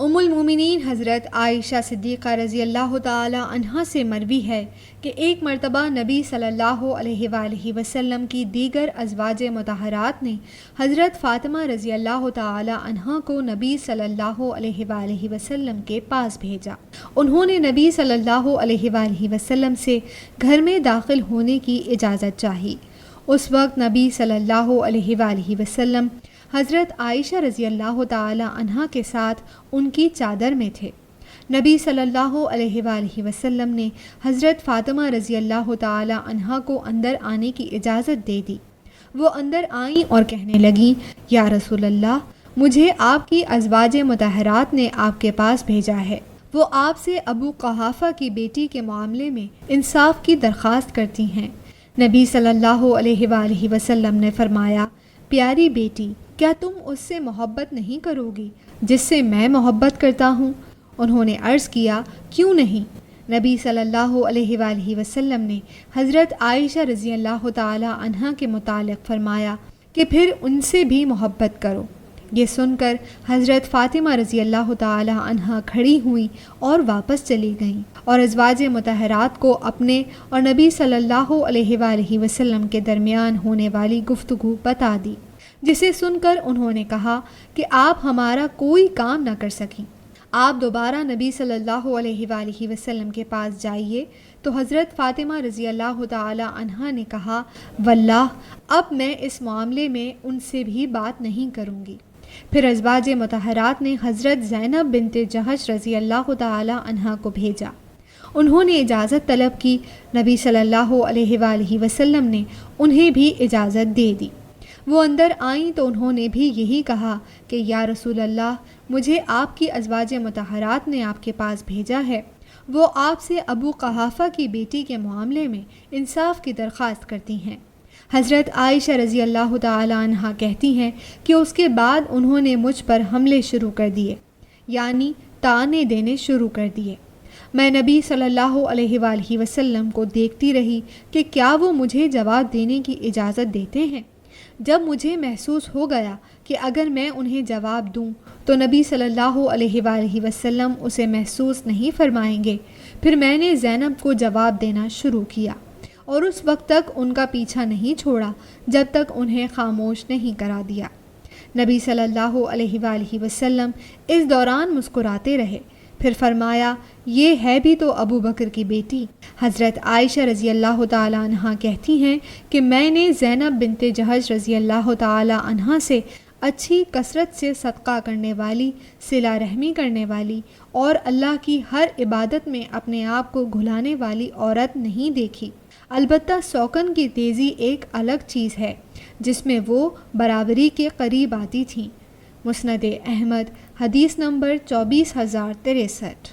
ام المومنین حضرت عائشہ صدیقہ رضی اللہ تعالی عنہا سے مروی ہے کہ ایک مرتبہ نبی صلی اللہ علیہ وآلہ وسلم کی دیگر ازواج مطہرات نے حضرت فاطمہ رضی اللہ تعالی عنہا کو نبی صلی اللہ علیہ وآلہ وسلم کے پاس بھیجا۔ انہوں نے نبی صلی اللہ علیہ وآلہ وسلم سے گھر میں داخل ہونے کی اجازت چاہی۔ اس وقت نبی صلی اللہ علیہ وآلہ وسلم حضرت عائشہ رضی اللہ تعالی عنہا کے ساتھ ان کی چادر میں تھے۔ نبی صلی اللہ علیہ وآلہ وسلم نے حضرت فاطمہ رضی اللہ تعالی عنہا کو اندر آنے کی اجازت دے دی۔ وہ اندر آئیں اور کہنے لگیں، یا رسول اللہ، مجھے آپ کی ازواج مطہرات نے آپ کے پاس بھیجا ہے۔ وہ آپ سے ابو قحافہ کی بیٹی کے معاملے میں انصاف کی درخواست کرتی ہیں۔ نبی صلی اللہ علیہ وآلہ وسلم نے فرمایا، پیاری بیٹی، کیا تم اس سے محبت نہیں کرو گی جس سے میں محبت کرتا ہوں؟ انہوں نے عرض کیا، کیوں نہیں؟ نبی صلی اللہ علیہ وآلہ وسلم نے حضرت عائشہ رضی اللہ تعالی عنہا کے متعلق فرمایا کہ پھر ان سے بھی محبت کرو۔ یہ سن کر حضرت فاطمہ رضی اللہ تعالی عنہا کھڑی ہوئیں اور واپس چلی گئیں اور ازواج مطہرات کو اپنے اور نبی صلی اللہ علیہ وآلہ وسلم کے درمیان ہونے والی گفتگو بتا دی، جسے سن کر انہوں نے کہا کہ آپ ہمارا کوئی کام نہ کر سکیں، آپ دوبارہ نبی صلی اللہ علیہ وآلہ وسلم کے پاس جائیے۔ تو حضرت فاطمہ رضی اللہ تعالی عنہا نے کہا، واللہ اب میں اس معاملے میں ان سے بھی بات نہیں کروں گی۔ پھر ازواج مطہرات نے حضرت زینب بنت جحش رضی اللہ تعالی عنہا کو بھیجا۔ انہوں نے اجازت طلب کی۔ نبی صلی اللہ علیہ وآلہ وسلم نے انہیں بھی اجازت دے دی۔ وہ اندر آئیں تو انہوں نے بھی یہی کہا کہ یا رسول اللہ، مجھے آپ کی ازواج مطہرات نے آپ کے پاس بھیجا ہے۔ وہ آپ سے ابو قحافہ کی بیٹی کے معاملے میں انصاف کی درخواست کرتی ہیں۔ حضرت عائشہ رضی اللہ تعالی عنہا کہتی ہیں کہ اس کے بعد انہوں نے مجھ پر حملے شروع کر دیے، یعنی طعنے دینے شروع کر دیے۔ میں نبی صلی اللہ علیہ وآلہ وسلم کو دیکھتی رہی کہ کیا وہ مجھے جواب دینے کی اجازت دیتے ہیں۔ جب مجھے محسوس ہو گیا کہ اگر میں انہیں جواب دوں تو نبی صلی اللہ علیہ وآلہ وسلم اسے محسوس نہیں فرمائیں گے، پھر میں نے زینب کو جواب دینا شروع کیا اور اس وقت تک ان کا پیچھا نہیں چھوڑا جب تک انہیں خاموش نہیں کرا دیا۔ نبی صلی اللہ علیہ وآلہ وسلم اس دوران مسکراتے رہے، پھر فرمایا، یہ ہے بھی تو ابو بکر کی بیٹی۔ حضرت عائشہ رضی اللہ تعالی عنہا کہتی ہیں کہ میں نے زینب بنت جحش رضی اللہ تعالی عنہا سے اچھی کثرت سے صدقہ کرنے والی، صلہ رحمی کرنے والی اور اللہ کی ہر عبادت میں اپنے آپ کو گھلانے والی عورت نہیں دیکھی۔ البتہ سوکن کی تیزی ایک الگ چیز ہے جس میں وہ برابری کے قریب آتی تھیں۔ مسند احمد، حدیث نمبر 24063۔